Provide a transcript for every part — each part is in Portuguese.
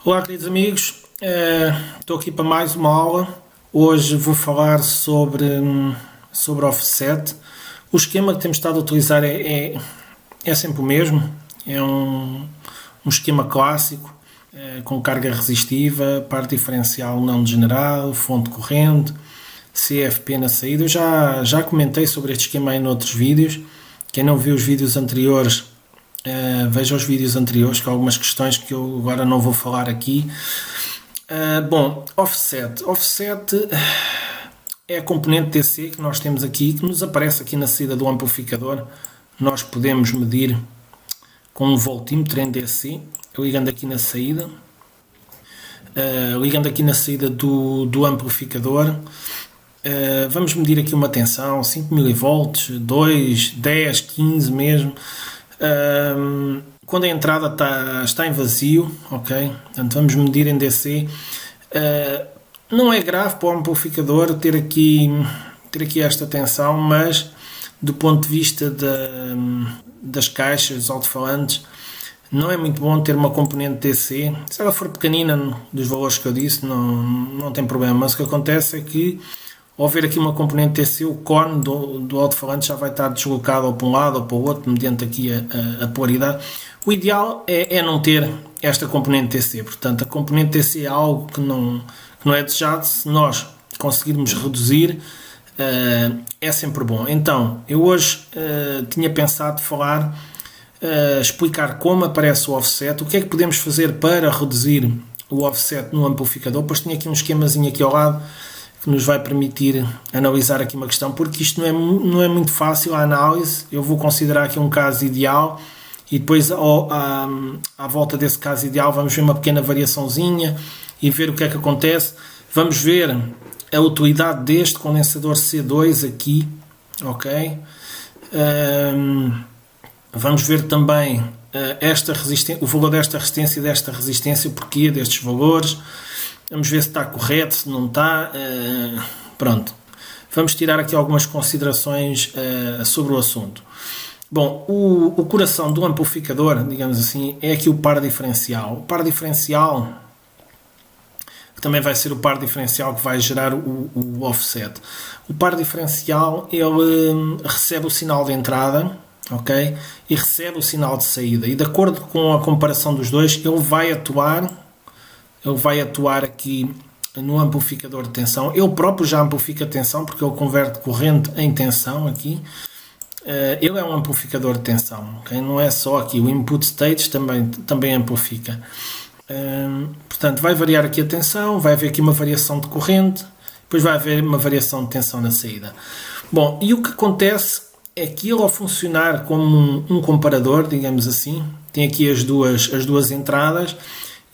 Olá, queridos amigos, estou aqui para mais uma aula. Hoje vou falar sobre offset. O esquema que temos estado a utilizar é sempre o mesmo, é um esquema clássico, com carga resistiva, par diferencial não degenerado, fonte corrente, CFP na saída. Eu já comentei sobre este esquema aí noutros vídeos. Quem não viu os vídeos anteriores, veja os vídeos anteriores, que há algumas questões que eu agora não vou falar aqui. Bom, offset é a componente DC que nós temos aqui, que nos aparece aqui na saída do amplificador. Nós podemos medir com um voltímetro em DC, ligando aqui na saída, do amplificador. Vamos medir aqui uma tensão, 5 mV, 2, 10, 15 mesmo. Quando a entrada está em vazio, ok? Portanto, vamos medir em DC. Não é grave para o amplificador ter aqui esta tensão, mas do ponto de vista das caixas, dos alto-falantes, não é muito bom ter uma componente DC. Se ela for pequenina, dos valores que eu disse, não tem problema. Mas o que acontece é que, ao haver aqui uma componente DC, o cone do alto-falante já vai estar deslocado ou para um lado ou para o outro, mediante aqui a polaridade. O ideal é não ter esta componente DC. Portanto, a componente DC é algo que não é desejado. Se nós conseguirmos reduzir, é sempre bom. Então, eu hoje tinha pensado falar, explicar como aparece o offset, o que é que podemos fazer para reduzir o offset no amplificador. Depois tinha aqui um esquemazinho aqui ao lado, que nos vai permitir analisar aqui uma questão, porque isto não é muito fácil a análise. Eu vou considerar aqui um caso ideal e depois à volta desse caso ideal vamos ver uma pequena variaçãozinha e ver o que é que acontece. Vamos ver a utilidade deste condensador C2 aqui, ok? Vamos ver também o valor desta resistência, o porquê destes valores. Vamos ver se está correto, se não está. Pronto. Vamos tirar aqui algumas considerações sobre o assunto. Bom, o coração do amplificador, digamos assim, é aqui o par diferencial. O par diferencial, que também vai ser o par diferencial que vai gerar o offset. O par diferencial, ele recebe o sinal de entrada, ok? E recebe o sinal de saída. E de acordo com a comparação dos dois, ele vai atuar aqui no amplificador de tensão. Ele próprio já amplifica a tensão, porque ele converte corrente em tensão aqui. Ele é um amplificador de tensão, okay? Não é só aqui, o input stage também amplifica. Portanto, vai variar aqui a tensão, vai haver aqui uma variação de corrente, depois vai haver uma variação de tensão na saída. Bom, e o que acontece é que ele, ao funcionar como um comparador, digamos assim, tem aqui as duas entradas,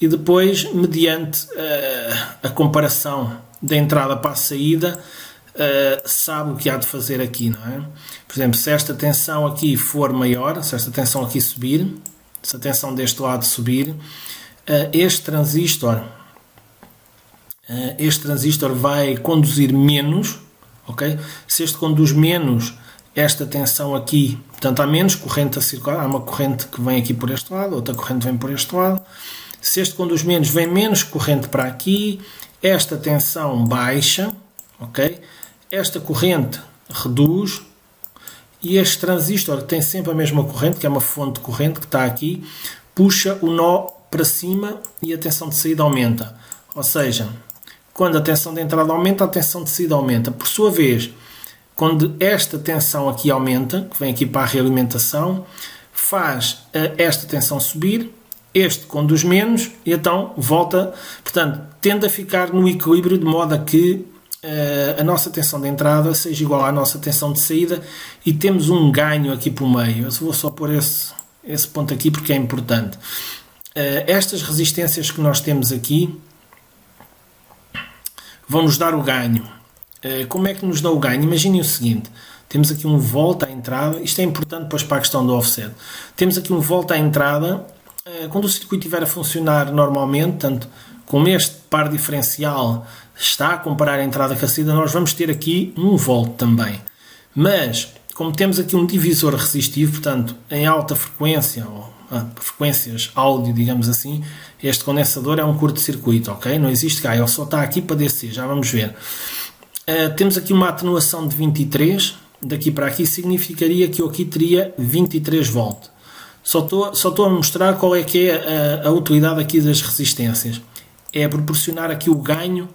e depois, mediante a comparação da entrada para a saída, sabe o que há de fazer aqui, não é? Por exemplo, se esta tensão aqui for maior, se esta tensão aqui subir, se a tensão deste lado subir, este transistor vai conduzir menos, ok? Se este conduz menos, esta tensão aqui, portanto, há menos corrente a circular, há uma corrente que vem aqui por este lado, outra corrente vem por este lado. Se este conduz menos, vem menos corrente para aqui, esta tensão baixa, ok? Esta corrente reduz e este transistor, que tem sempre a mesma corrente, que é uma fonte de corrente que está aqui, puxa o nó para cima e a tensão de saída aumenta. Ou seja, quando a tensão de entrada aumenta, a tensão de saída aumenta. Por sua vez, quando esta tensão aqui aumenta, que vem aqui para a realimentação, faz esta tensão subir, este conduz menos e então volta, portanto, tende a ficar no equilíbrio, de modo a que a nossa tensão de entrada seja igual à nossa tensão de saída e temos um ganho aqui por meio. Eu vou só pôr esse ponto aqui porque é importante. Estas resistências que nós temos aqui vão nos dar o ganho. Como é que nos dá o ganho? Imaginem o seguinte: temos aqui um volt à entrada, isto é importante depois para a questão do offset. Temos aqui um volt à entrada. Quando o circuito estiver a funcionar normalmente, tanto como este par diferencial está a comparar a entrada com a saída, nós vamos ter aqui 1 volt também. Mas, como temos aqui um divisor resistivo, portanto, em alta frequência, ou frequências áudio, digamos assim, este condensador é um curto-circuito, ok? Não existe cá, ele só está aqui para descer, já vamos ver. Temos aqui uma atenuação de 23, daqui para aqui significaria que eu aqui teria 23 volt. Só estou a mostrar qual é que é a utilidade aqui das resistências. É proporcionar aqui o ganho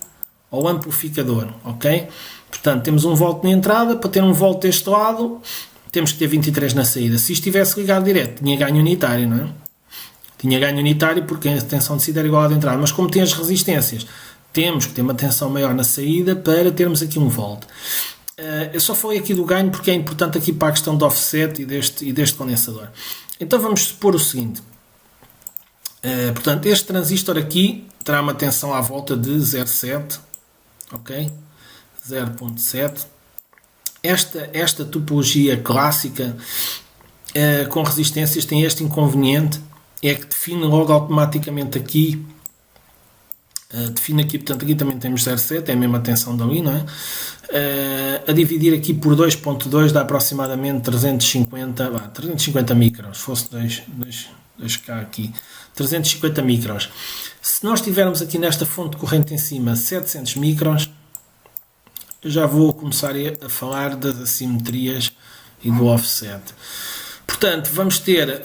ao amplificador, ok? Portanto, temos 1 volt na entrada, para ter 1 volt deste lado, temos que ter 23 na saída. Se estivesse ligado direto, tinha ganho unitário, não é? Tinha ganho unitário porque a tensão de saída era igual à de entrada, mas como tem as resistências, temos que ter uma tensão maior na saída para termos aqui 1 volt. Eu só falei aqui do ganho porque é importante aqui para a questão do offset e deste condensador. Então vamos supor o seguinte. Portanto, este transistor aqui terá uma tensão à volta de 0,7, ok? 0,7. Esta topologia clássica com resistências tem este inconveniente, é que define logo automaticamente aqui, portanto aqui também temos 0,7, é a mesma tensão dali, não é? A dividir aqui por 2.2 dá aproximadamente 350 microns, se fosse 2K aqui, 350 microns. Se nós tivermos aqui nesta fonte de corrente em cima 700 microns, eu já vou começar a falar das assimetrias e do offset. Portanto, vamos ter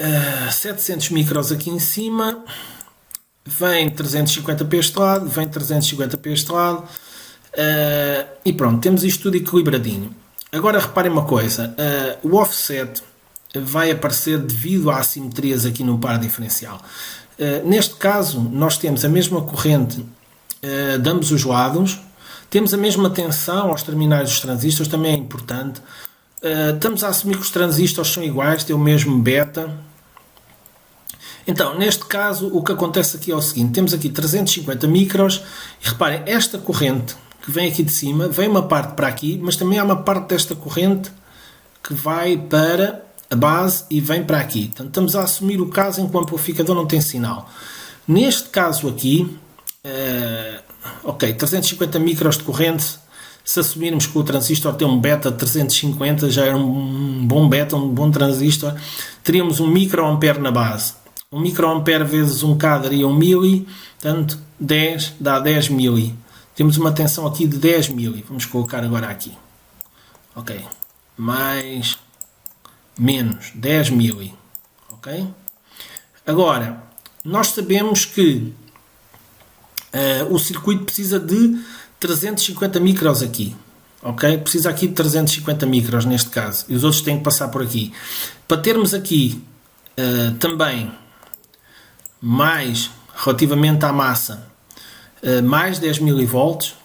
700 microns aqui em cima, vem 350 para este lado, vem 350 para este lado, e pronto, temos isto tudo equilibradinho. Agora reparem uma coisa, o offset vai aparecer devido a assimetrias aqui no par diferencial. Neste caso, nós temos a mesma corrente de ambos os lados, temos a mesma tensão aos terminais dos transistores, também é importante. Estamos a assumir que os transistores são iguais, tem o mesmo beta. Então, neste caso, o que acontece aqui é o seguinte, temos aqui 350 micros, e reparem, esta corrente que vem aqui de cima, vem uma parte para aqui, mas também há uma parte desta corrente que vai para a base e vem para aqui. Portanto, estamos a assumir o caso em que o amplificador não tem sinal. Neste caso aqui, ok, 350 micros de corrente, se assumirmos que o transistor tem um beta de 350, já é um bom beta, um bom transistor, teríamos 1 microampere na base. 1 microampere vezes 1K daria 1 mili, portanto 10 dá 10 mili. Temos uma tensão aqui de 10 mili. Vamos colocar agora aqui. Ok. Mais, menos 10 mili. Ok? Agora, nós sabemos que o circuito precisa de 350 micros aqui. Ok? Precisa aqui de 350 micros neste caso. E os outros têm que passar por aqui. Para termos aqui também mais, relativamente à massa, mais 10 mV,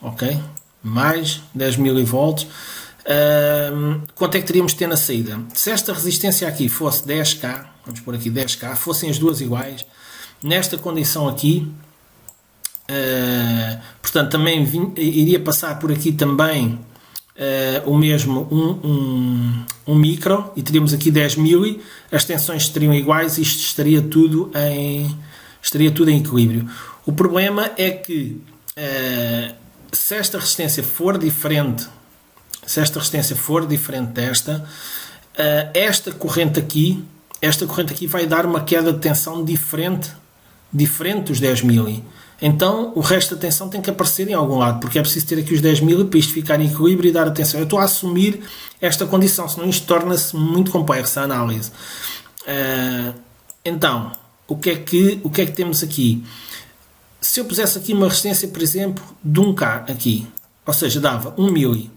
ok? Mais 10 mV. Quanto é que teríamos de ter na saída? Se esta resistência aqui fosse 10K, vamos pôr aqui 10K, fossem as duas iguais, nesta condição aqui, portanto, também iria passar por aqui também o mesmo 1 micro, e teríamos aqui 10 mili, as tensões seriam iguais, isto estaria tudo em equilíbrio. O problema é que se esta resistência for diferente desta, esta corrente aqui vai dar uma queda de tensão diferente dos 10 mili. Então o resto da tensão tem que aparecer em algum lado, porque é preciso ter aqui os 10 mili para isto ficar em equilíbrio e dar a tensão. Eu estou a assumir esta condição, senão isto torna-se muito complexo a análise. Então, o que é que temos aqui? Se eu pusesse aqui uma resistência, por exemplo, de 1K aqui, ou seja, dava 1 mili,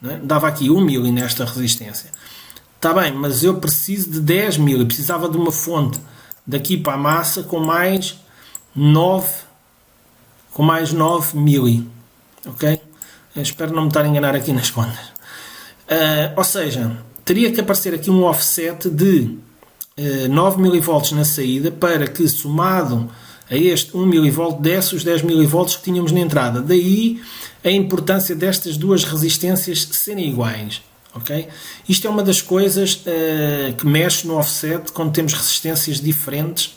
né? Dava aqui 1 mili nesta resistência. Está bem, mas eu preciso de 10 mili, precisava de uma fonte daqui para a massa com mais 9 mili, ok? Eu espero não me estar a enganar aqui nas contas. Ou seja, teria que aparecer aqui um offset de 9 mV na saída para que, somado a este 1 mV, desse os 10 mV que tínhamos na entrada. Daí a importância destas duas resistências serem iguais. Okay? Isto é uma das coisas que mexe no offset quando temos resistências diferentes.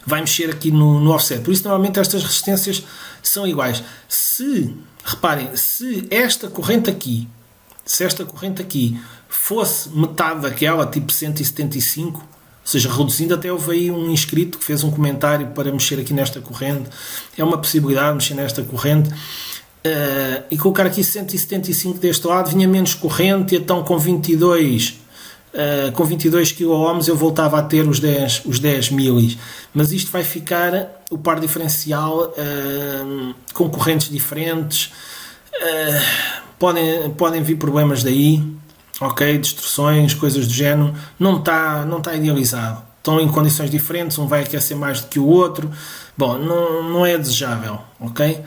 Vai mexer aqui no offset. Por isso, normalmente, estas resistências são iguais. Reparem, se esta corrente aqui fosse metade daquela, tipo 175, ou seja, reduzindo. Até houve aí um inscrito que fez um comentário para mexer aqui nesta corrente. É uma possibilidade mexer nesta corrente. E colocar aqui 175 deste lado, vinha menos corrente, e então com 22 kΩ eu voltava a ter os 10 milis, mas isto vai ficar o par diferencial com correntes diferentes. Podem vir problemas daí, ok, distorções, coisas do género. Não está idealizado, estão em condições diferentes, um vai aquecer mais do que o outro. Bom, não é desejável, ok?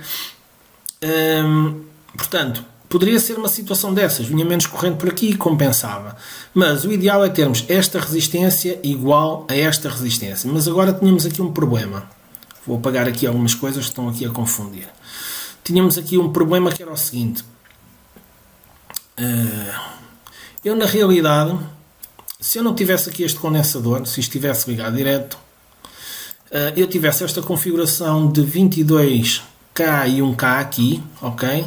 Portanto, poderia ser uma situação dessas, vinha menos corrente por aqui e compensava, mas o ideal é termos esta resistência igual a esta resistência. Mas agora tínhamos aqui um problema, vou apagar aqui algumas coisas que estão aqui a confundir. Tínhamos aqui um problema que era o seguinte: eu na realidade, se eu não tivesse aqui este condensador, se isto estivesse ligado direto, eu tivesse esta configuração de 22K e 1K aqui, ok?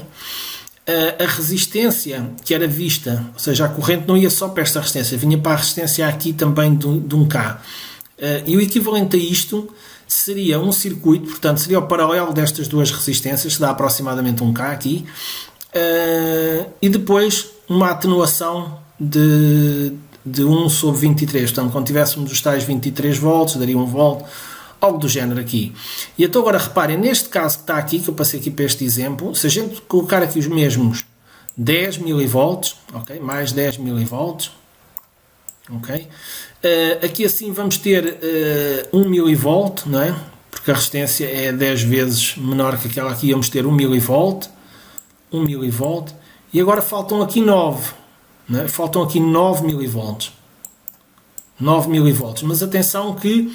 A resistência que era vista, ou seja, a corrente não ia só para esta resistência, vinha para a resistência aqui também de 1K. E o equivalente a isto seria um circuito, portanto, seria o paralelo destas duas resistências, que dá aproximadamente 1K aqui, e depois uma atenuação de 1 sobre 23. Portanto, quando tivéssemos os tais 23 volts, daria 1 volt, algo do género aqui. E então agora reparem, neste caso que está aqui, que eu passei aqui para este exemplo, se a gente colocar aqui os mesmos 10 milivolts, ok, mais 10 milivolts, ok, aqui assim vamos ter 1 milivolt, não é? Porque a resistência é 10 vezes menor que aquela aqui, vamos ter 1 milivolt, e agora faltam aqui 9, não é? Faltam aqui 9 milivolts, mas atenção que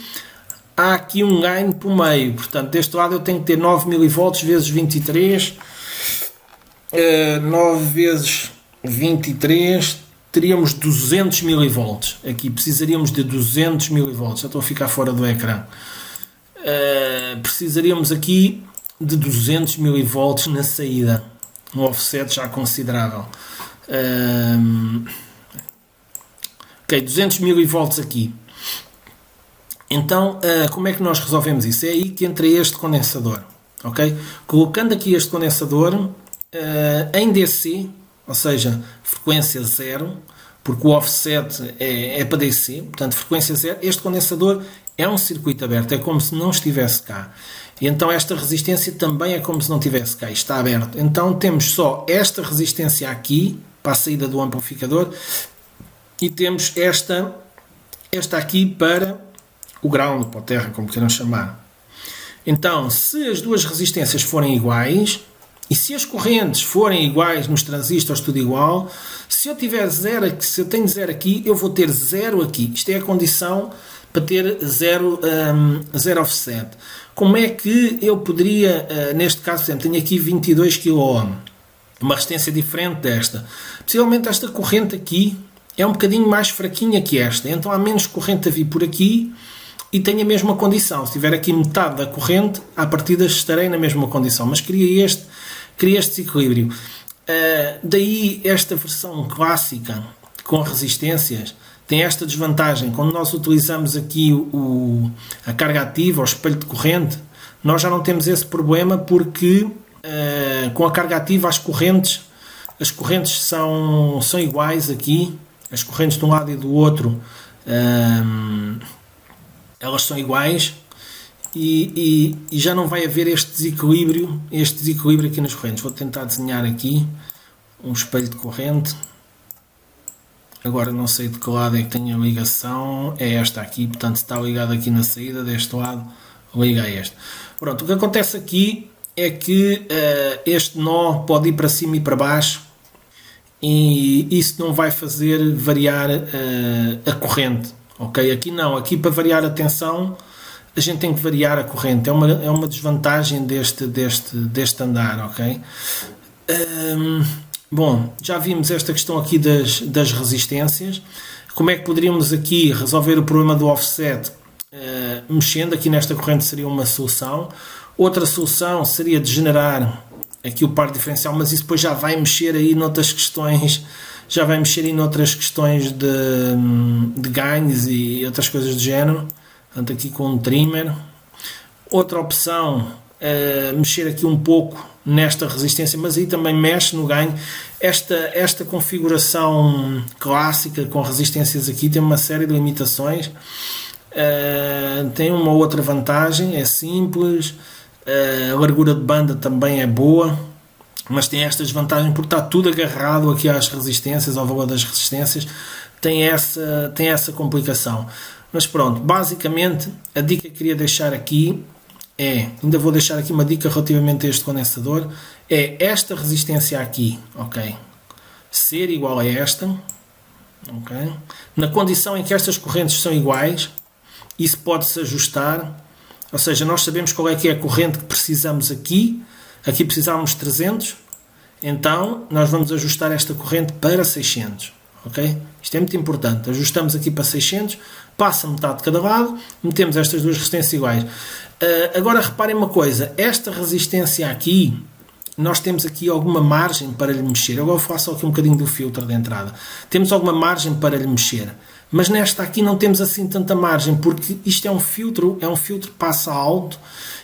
há aqui um ganho por meio, portanto deste lado eu tenho que ter 9 milivolts vezes 23, 9 vezes 23, teríamos 200 milivolts, aqui precisaríamos de 200 milivolts, já estou a ficar fora do ecrã, precisaríamos aqui de 200 milivolts na saída, um offset já considerável. Ok, 200 milivolts aqui. Então, como é que nós resolvemos isso? É aí que entra este condensador, ok? Colocando aqui este condensador em DC, ou seja, frequência 0, porque o offset é para DC, portanto, frequência 0, este condensador é um circuito aberto, é como se não estivesse cá. E então esta resistência também é como se não estivesse cá, está aberto. Então temos só esta resistência aqui, para a saída do amplificador, e temos esta aqui para o ground, para a terra, como queiram chamar. Então, se as duas resistências forem iguais, e se as correntes forem iguais nos transistores, tudo igual, se eu tiver 0 aqui, se eu tenho 0 aqui, eu vou ter 0 aqui. Isto é a condição para ter 0 offset. Como é que eu poderia, neste caso, por exemplo, tenho aqui 22 kΩ, uma resistência diferente desta. Possivelmente esta corrente aqui é um bocadinho mais fraquinha que esta, então há menos corrente a vir por aqui e tenho a mesma condição. Se tiver aqui metade da corrente, à partida estarei na mesma condição, mas cria este desequilíbrio. Daí esta versão clássica com resistências tem esta desvantagem. Quando nós utilizamos aqui a carga ativa, o espelho de corrente, nós já não temos esse problema, porque com a carga ativa as correntes são iguais aqui, as correntes de um lado e do outro, elas são iguais, e já não vai haver este desequilíbrio aqui nas correntes. Vou tentar desenhar aqui um espelho de corrente. Agora não sei de que lado é que tem a ligação, é esta aqui, portanto está ligado aqui na saída, deste lado liga a este. Pronto, o que acontece aqui é que este nó pode ir para cima e para baixo, e isso não vai fazer variar a corrente, ok? Aqui não, aqui para variar a tensão a gente tem que variar a corrente, é uma desvantagem deste andar, ok? Bom, já vimos esta questão aqui das resistências. Como é que poderíamos aqui resolver o problema do offset? Mexendo aqui nesta corrente seria uma solução. Outra solução seria degenerar aqui o par diferencial, mas isso depois já vai mexer aí noutras questões já vai mexer em outras questões de ganhos e outras coisas do género. Portanto, aqui com um trimmer. Outra opção é mexer aqui um pouco nesta resistência, mas aí também mexe no ganho. Esta configuração clássica com resistências aqui tem uma série de limitações. Tem uma outra vantagem, é simples, a largura de banda também é boa, mas tem estas vantagens porque está tudo agarrado aqui às resistências, ao valor das resistências, tem essa complicação. Mas pronto, basicamente a dica que queria deixar aqui ainda vou deixar aqui uma dica relativamente a este condensador, é esta resistência aqui, ok? Ser igual a esta, ok? Na condição em que estas correntes são iguais, isso pode-se ajustar, ou seja, nós sabemos qual é que é a corrente que precisamos aqui precisamos de 300, então nós vamos ajustar esta corrente para 600, ok? Isto é muito importante, ajustamos aqui para 600, passa metade de cada lado, metemos estas duas resistências iguais. Agora reparem uma coisa, esta resistência aqui, nós temos aqui alguma margem para lhe mexer. Agora faço aqui um bocadinho do filtro de entrada. Temos alguma margem para lhe mexer. Mas nesta aqui não temos assim tanta margem, porque isto é um filtro que passa alto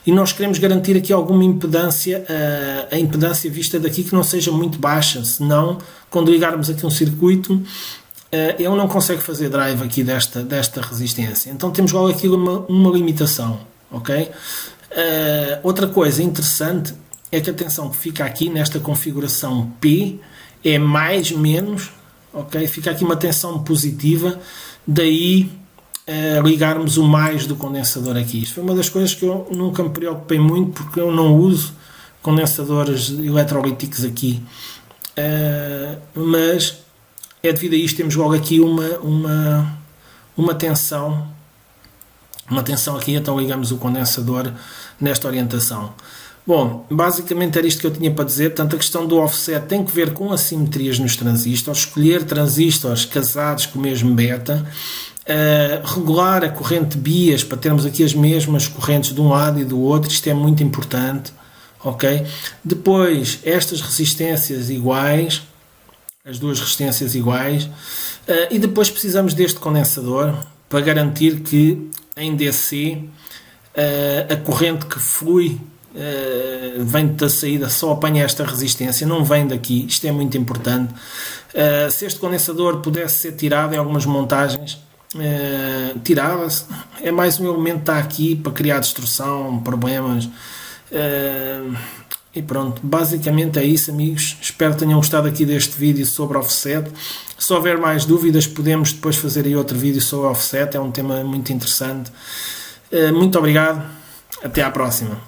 e nós queremos garantir aqui alguma impedância, a impedância vista daqui que não seja muito baixa, senão quando ligarmos aqui um circuito ele não consegue fazer drive aqui desta resistência. Então temos logo aqui uma limitação, ok? Outra coisa interessante é que a tensão que fica aqui nesta configuração P é mais menos, ok? Fica aqui uma tensão positiva, daí ligarmos o mais do condensador aqui. Isto foi uma das coisas que eu nunca me preocupei muito, porque eu não uso condensadores eletrolíticos aqui, mas é devido a isto, temos logo aqui uma tensão aqui, então ligamos o condensador nesta orientação. Bom, basicamente era isto que eu tinha para dizer. Portanto, a questão do offset tem que ver com assimetrias nos transistores, escolher transistores casados com o mesmo beta, regular a corrente bias para termos aqui as mesmas correntes de um lado e do outro, isto é muito importante, ok? Depois, estas resistências iguais, as duas resistências iguais, e depois precisamos deste condensador para garantir que em DC a corrente que flui vem da saída, só apanha esta resistência, não vem daqui. Isto é muito importante. Se este condensador pudesse ser tirado em algumas montagens, tirava-se. É mais um elemento que está aqui para criar distorção, problemas, e pronto, basicamente é isso, amigos. Espero que tenham gostado aqui deste vídeo sobre offset. Se houver mais dúvidas, podemos depois fazer aí outro vídeo sobre offset, é um tema muito interessante. Muito obrigado, até à próxima.